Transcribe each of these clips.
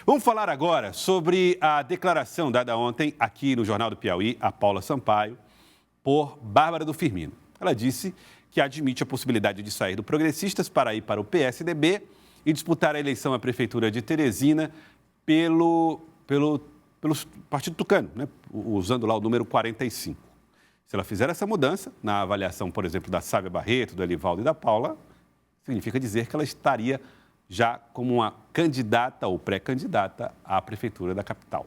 Vamos falar agora sobre a declaração dada ontem aqui no Jornal do Piauí, a Paula Sampaio, por Bárbara do Firmino. Ela disse que admite a possibilidade de sair do Progressistas para ir para o PSDB e disputar a eleição à Prefeitura de Teresina pelo Partido Tucano, né? Usando lá o número 45. Se ela fizer essa mudança, na avaliação, por exemplo, da Sávia Barreto, do Elivaldo e da Paula, significa dizer que ela estaria já como uma candidata ou pré-candidata à Prefeitura da capital.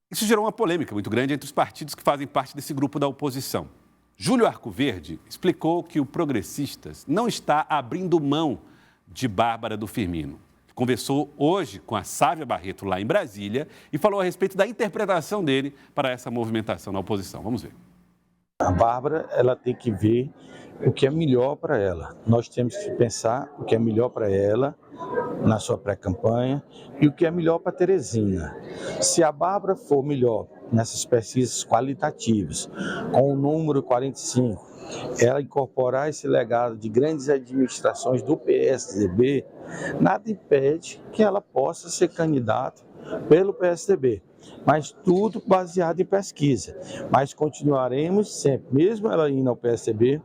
Isso gerou uma polêmica muito grande entre os partidos que fazem parte desse grupo da oposição. Júlio Arcoverde explicou que o Progressistas não está abrindo mão de Bárbara do Firmino. Conversou hoje com a Sávia Barreto lá em Brasília e falou a respeito da interpretação dele para essa movimentação na oposição. Vamos ver. A Bárbara, ela tem que ver o que é melhor para ela. Nós temos que pensar o que é melhor para ela na sua pré-campanha e o que é melhor para Teresina. Se a Bárbara for melhor nessas pesquisas qualitativas, com o número 45, ela incorporar esse legado de grandes administrações do PSDB, nada impede que ela possa ser candidata pelo PSDB, mas tudo baseado em pesquisa. Mas continuaremos sempre, mesmo ela indo ao PSDB,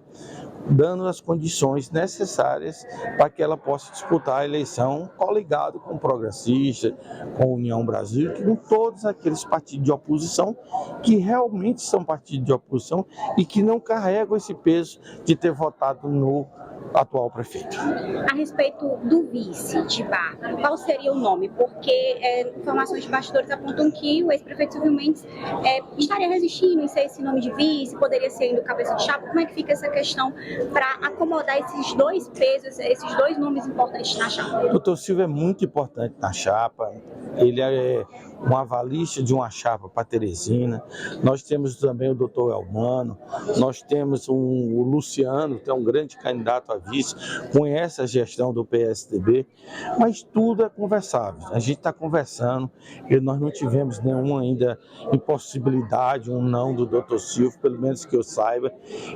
dando as condições necessárias para que ela possa disputar a eleição coligado com o Progressista, com a União Brasil, com todos aqueles partidos de oposição que realmente são partidos de oposição e que não carregam esse peso de ter votado no atual prefeito. A respeito do vice de Bárbara, qual seria o nome? Porque informações de bastidores apontam que o ex-prefeito Silvio Mendes estaria resistindo em ser esse nome de vice, poderia ser ainda o cabeça de chapa. Como é que fica essa questão para acomodar esses dois pesos, esses dois nomes importantes na chapa? O doutor Silvio é muito importante na chapa, ele é um avalista de uma chapa para Teresina. Nós temos também o doutor Elmano, nós temos o Luciano, que é um grande candidato a vice, conhece a gestão do PSDB, mas tudo é conversável. A gente está conversando e nós não tivemos nenhuma ainda impossibilidade, um não do doutor Silvio, pelo menos que eu saiba.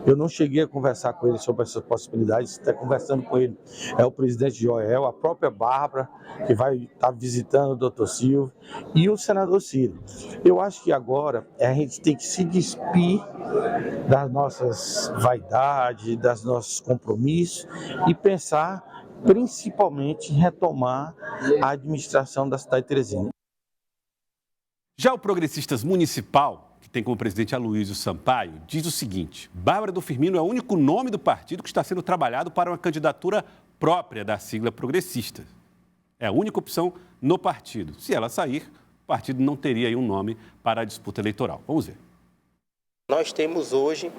Eu não cheguei a conversar com ele sobre essas possibilidades, está conversando com ele é o presidente Joel, a própria Bárbara, que vai estar visitando o doutor Silvio, e o senador Ciro. Eu acho que agora a gente tem que se despir das nossas vaidades, dos nossos compromissos e pensar principalmente em retomar a administração da cidade de Teresina. Já o Progressistas Municipal, que tem como presidente Aloysio Sampaio, diz o seguinte: Bárbara do Firmino é o único nome do partido que está sendo trabalhado para uma candidatura própria da sigla Progressistas. É a única opção no partido. Se ela sair, o partido não teria aí um nome para a disputa eleitoral. Vamos ver. Nós temos hoje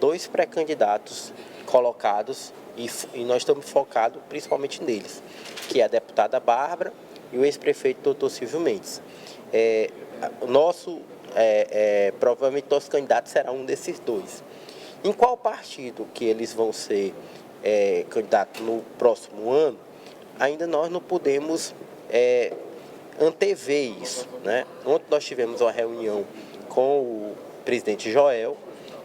2 pré-candidatos colocados e nós estamos focados principalmente neles, que é a deputada Bárbara e o ex-prefeito doutor Silvio Mendes. Provavelmente nosso candidato será um desses 2. Em qual partido que eles vão ser candidatos no próximo ano, ainda nós não podemos antever isso, né? Ontem nós tivemos uma reunião com o presidente Joel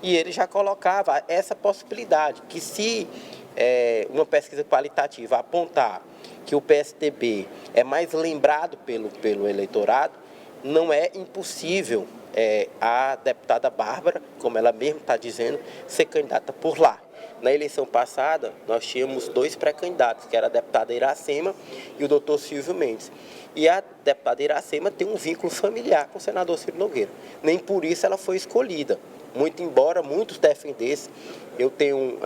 e ele já colocava essa possibilidade, que se uma pesquisa qualitativa apontar que o PSDB é mais lembrado pelo eleitorado, não é impossível a deputada Bárbara, como ela mesma está dizendo, ser candidata por lá. Na eleição passada, nós tínhamos 2 pré-candidatos, que era a deputada Iracema e o doutor Silvio Mendes. E a deputada Iracema tem um vínculo familiar com o senador Ciro Nogueira. Nem por isso ela foi escolhida. Muito embora muitos defendessem, eu tenho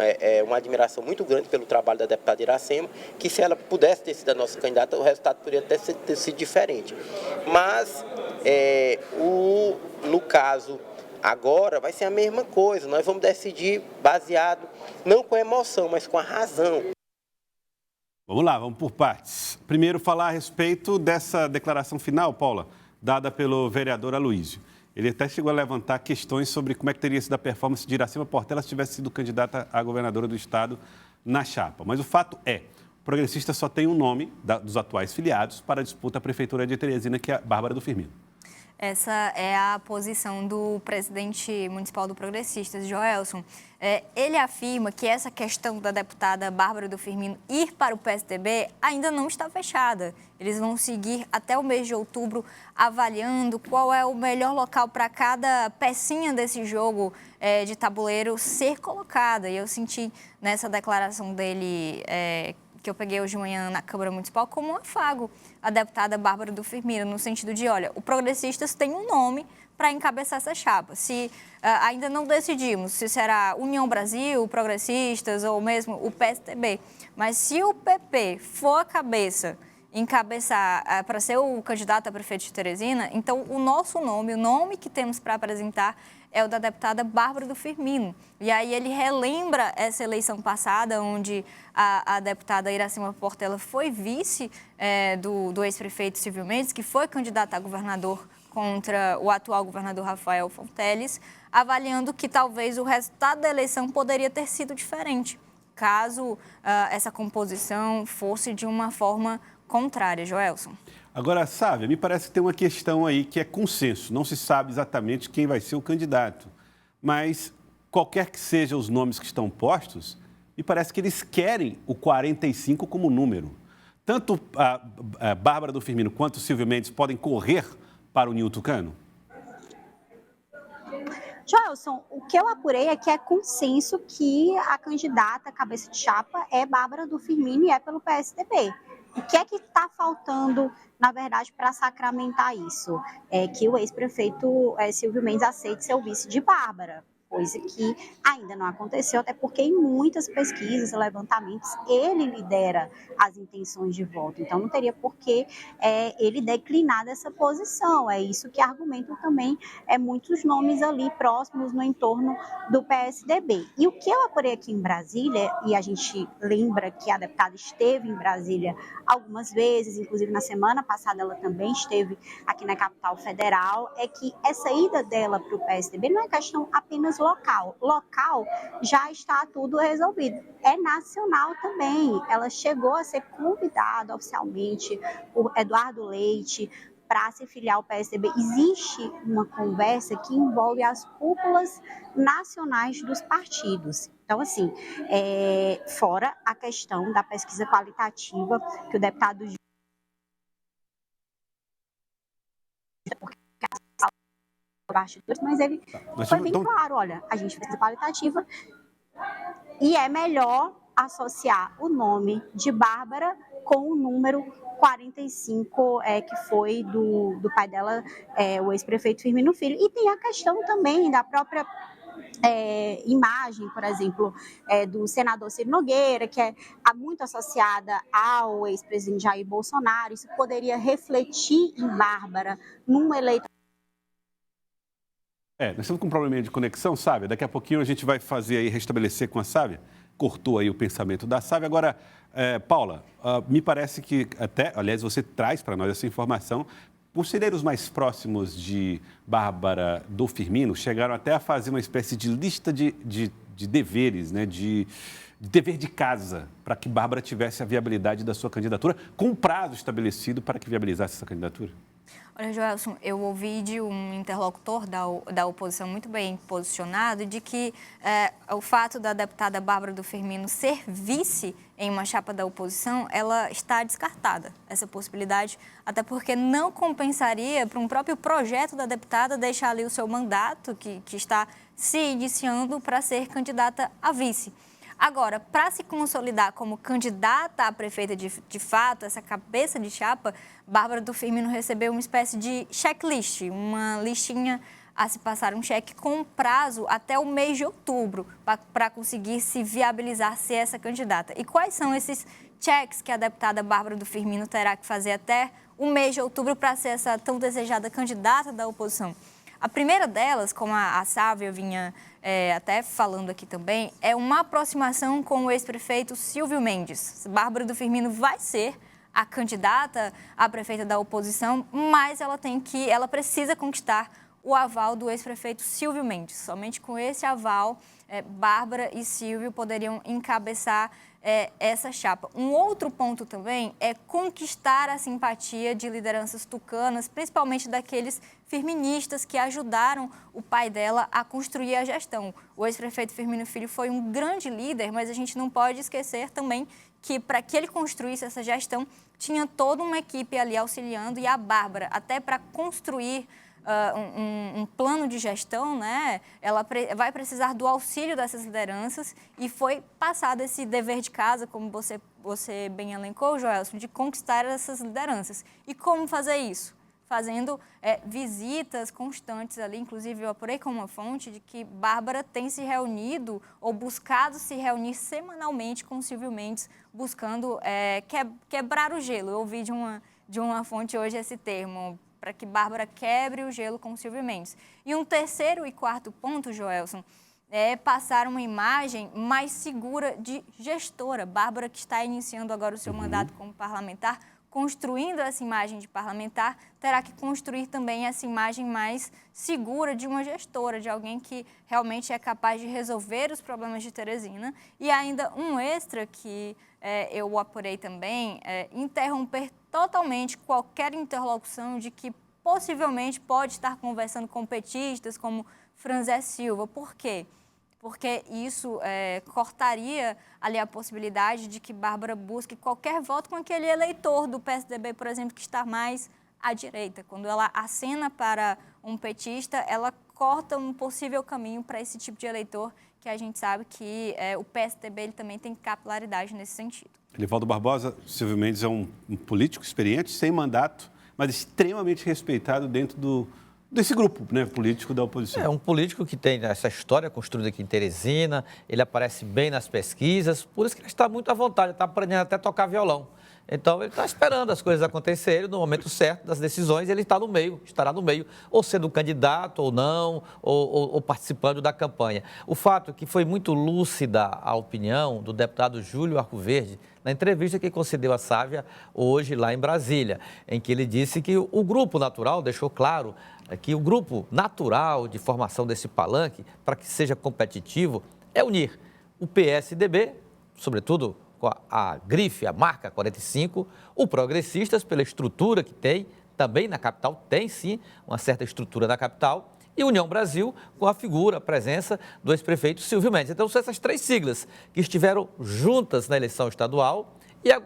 uma admiração muito grande pelo trabalho da deputada Iracema, que se ela pudesse ter sido a nossa candidata, o resultado poderia ter sido diferente. Mas, no caso, agora vai ser a mesma coisa. Nós vamos decidir baseado, não com emoção, mas com a razão. Vamos lá, vamos por partes. Primeiro, falar a respeito dessa declaração final, Paula, dada pelo vereador Aloysio. Ele até chegou a levantar questões sobre como é que teria sido a performance de Iracema Portela se tivesse sido candidata a governadora do estado na chapa. Mas o fato é, o progressista só tem um nome dos atuais filiados para a disputa à prefeitura de Teresina, que é a Bárbara do Firmino. Essa é a posição do presidente municipal do Progressistas, Joelson. Ele afirma que essa questão da deputada Bárbara do Firmino ir para o PSDB ainda não está fechada. Eles vão seguir até o mês de outubro avaliando qual é o melhor local para cada pecinha desse jogo de tabuleiro ser colocada. E eu senti nessa declaração dele, que eu peguei hoje de manhã na Câmara Municipal, como um afago a deputada Bárbara do Firmino, no sentido de, olha, o Progressistas tem um nome para encabeçar essa chapa. Se ainda não decidimos se será União Brasil, Progressistas ou mesmo o PSDB, mas se o PP for a cabeça, encabeçar para ser o candidato a prefeito de Teresina, então o nosso nome, o nome que temos para apresentar é o da deputada Bárbara do Firmino. E aí ele relembra essa eleição passada, onde a deputada Iracema Portela foi vice do ex-prefeito Silvio Mendes, que foi candidata a governador contra o atual governador Rafael Fonteles, avaliando que talvez o resultado da eleição poderia ter sido diferente, caso essa composição fosse de uma forma contrária. Joelson. Agora, Sávia, me parece que tem uma questão aí que é consenso. Não se sabe exatamente quem vai ser o candidato, mas qualquer que sejam os nomes que estão postos, me parece que eles querem o 45 como número. Tanto a Bárbara do Firmino quanto o Silvio Mendes podem correr para o Ninho Tucano? Joelson, o que eu apurei é que é consenso que a candidata cabeça de chapa é Bárbara do Firmino e é pelo PSDB. O que é que está faltando, na verdade, para sacramentar isso? É que o ex-prefeito Silvio Mendes aceite ser o vice de Bárbara, coisa que ainda não aconteceu, até porque em muitas pesquisas, levantamentos, ele lidera as intenções de voto. Então, não teria por que ele declinar dessa posição. É isso que argumentam também muitos nomes ali próximos no entorno do PSDB. E o que eu apurei aqui em Brasília, e a gente lembra que a deputada esteve em Brasília algumas vezes, inclusive na semana passada ela também esteve aqui na capital federal, é que essa ida dela para o PSDB não é questão apenas local. Local já está tudo resolvido. É nacional também. Ela chegou a ser convidada oficialmente por Eduardo Leite para se filiar ao PSDB. Existe uma conversa que envolve as cúpulas nacionais dos partidos. Então, assim, fora a questão da pesquisa qualitativa que o deputado mas ele foi bem claro, olha, a gente fez a qualitativa e é melhor associar o nome de Bárbara com o número 45, que foi do pai dela, o ex-prefeito Firmino Filho. E tem a questão também da própria imagem, por exemplo, do senador Ciro Nogueira, que é muito associada ao ex-presidente Jair Bolsonaro. Isso poderia refletir em Bárbara num eleitorado. Nós estamos com um probleminha de conexão, Sávia. Daqui a pouquinho a gente vai fazer aí, restabelecer com a Sávia. Cortou aí o pensamento da Sávia. Agora, Paula, me parece que até, aliás, você traz para nós essa informação. Conselheiros mais próximos de Bárbara do Firmino chegaram até a fazer uma espécie de lista de deveres, né, de dever de casa, para que Bárbara tivesse a viabilidade da sua candidatura, com um prazo estabelecido para que viabilizasse essa candidatura. Olha, Joelson, eu ouvi de um interlocutor da oposição muito bem posicionado de que o fato da deputada Bárbara do Firmino ser vice em uma chapa da oposição, ela está descartada, essa possibilidade, até porque não compensaria para um próprio projeto da deputada deixar ali o seu mandato, que está se iniciando, para ser candidata a vice. Agora, para se consolidar como candidata a prefeita de fato, essa cabeça de chapa, Bárbara do Firmino recebeu uma espécie de checklist, uma listinha a se passar um cheque com prazo até o mês de outubro, para conseguir se viabilizar ser essa candidata. E quais são esses cheques que a deputada Bárbara do Firmino terá que fazer até o mês de outubro para ser essa tão desejada candidata da oposição? A primeira delas, como a Sávia vinha até falando aqui também, é uma aproximação com o ex-prefeito Silvio Mendes. Bárbara do Firmino vai ser a candidata a prefeita da oposição, mas ela precisa conquistar o aval do ex-prefeito Silvio Mendes. Somente com esse aval, Bárbara e Silvio poderiam encabeçar essa chapa. Um outro ponto também é conquistar a simpatia de lideranças tucanas, principalmente daqueles firministas que ajudaram o pai dela a construir a gestão. O ex-prefeito Firmino Filho foi um grande líder, mas a gente não pode esquecer também que para que ele construísse essa gestão, tinha toda uma equipe ali auxiliando, e a Bárbara, até para construir um plano de gestão, né, ela vai precisar do auxílio dessas lideranças, e foi passado esse dever de casa, como você bem elencou, Joelson, de conquistar essas lideranças. E como fazer isso? Fazendo visitas constantes ali. Inclusive, eu apurei com uma fonte de que Bárbara tem se reunido ou buscado se reunir semanalmente com Silvio Mendes, buscando quebrar o gelo. Eu ouvi de uma fonte hoje esse termo, para que Bárbara quebre o gelo com Silvio Mendes. E um terceiro e quarto ponto, Joelson, é passar uma imagem mais segura de gestora. Bárbara, que está iniciando agora o seu mandato como parlamentar, construindo essa imagem de parlamentar, terá que construir também essa imagem mais segura de uma gestora, de alguém que realmente é capaz de resolver os problemas de Teresina. E ainda um extra que eu apurei também, interromper totalmente qualquer interlocução de que possivelmente pode estar conversando com petistas como Franzé Silva. Por quê? Porque isso cortaria ali a possibilidade de que Bárbara busque qualquer voto com aquele eleitor do PSDB, por exemplo, que está mais à direita. Quando ela acena para um petista, ela corta um possível caminho para esse tipo de eleitor, que a gente sabe que o PSDB ele também tem capilaridade nesse sentido. Elivaldo Barbosa, Silvio Mendes é um político experiente, sem mandato, mas extremamente respeitado dentro desse grupo, né, político da oposição. É um político que tem essa história construída aqui em Teresina, ele aparece bem nas pesquisas, por isso que ele está muito à vontade, está aprendendo até a tocar violão. Então, ele está esperando as coisas acontecerem, no momento certo das decisões, ele está no meio, estará no meio, ou sendo candidato ou não, ou participando da campanha. O fato é que foi muito lúcida a opinião do deputado Júlio Arcoverde, na entrevista que concedeu a Sávia hoje lá em Brasília, em que ele disse que o grupo natural, deixou claro que o grupo natural de formação desse palanque, para que seja competitivo, é unir o PSDB, sobretudo com a grife, a marca 45, o Progressistas, pela estrutura que tem, também na capital, tem sim uma certa estrutura na capital, e União Brasil, com a figura, a presença do ex-prefeito Silvio Mendes. Então, são essas três siglas que estiveram juntas na eleição estadual,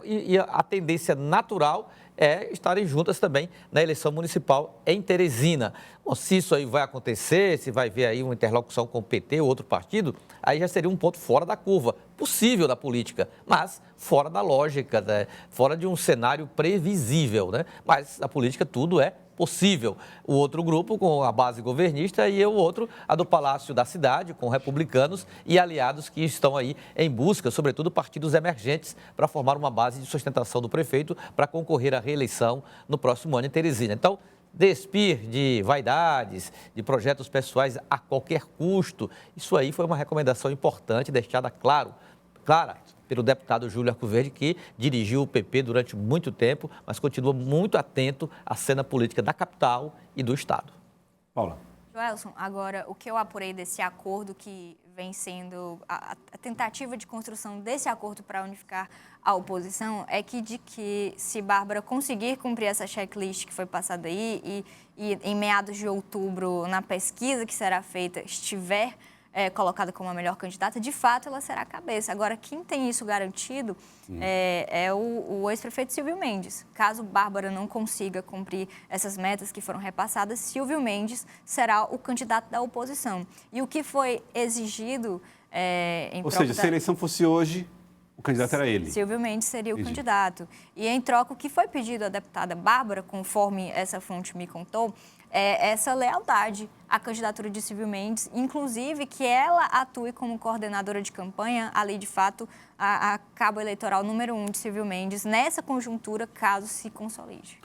e a tendência natural é estarem juntas também na eleição municipal em Teresina. Bom, se isso aí vai acontecer, se vai haver aí uma interlocução com o PT ou outro partido, aí já seria um ponto fora da curva, possível da política, mas fora da lógica, né? Fora de um cenário previsível, né? Mas na política tudo é possível. O outro grupo com a base governista e o outro, a do Palácio da Cidade, com republicanos e aliados que estão aí em busca, sobretudo partidos emergentes, para formar uma base de sustentação do prefeito para concorrer à reeleição no próximo ano em Teresina. Então, despir de vaidades, de projetos pessoais a qualquer custo, isso aí foi uma recomendação importante, deixada clara pelo deputado Júlio Arcoverde, que dirigiu o PP durante muito tempo, mas continua muito atento à cena política da capital e do Estado. Paula. Joelson, agora, o que eu apurei desse acordo que vem sendo a tentativa de construção desse acordo para unificar a oposição é que se Bárbara conseguir cumprir essa checklist que foi passada aí e em meados de outubro, na pesquisa que será feita, estiver colocada como a melhor candidata, de fato ela será a cabeça. Agora, quem tem isso garantido é o ex-prefeito Silvio Mendes. Caso Bárbara não consiga cumprir essas metas que foram repassadas, Silvio Mendes será o candidato da oposição. E o que foi exigido Ou seja, se a eleição fosse hoje, o candidato era ele. Silvio Mendes seria o candidato. E em troca, o que foi pedido à deputada Bárbara, conforme essa fonte me contou, é essa lealdade à candidatura de Silvio Mendes, inclusive que ela atue como coordenadora de campanha, ali de fato a cabo eleitoral número 1 de Silvio Mendes, nessa conjuntura, caso se consolide.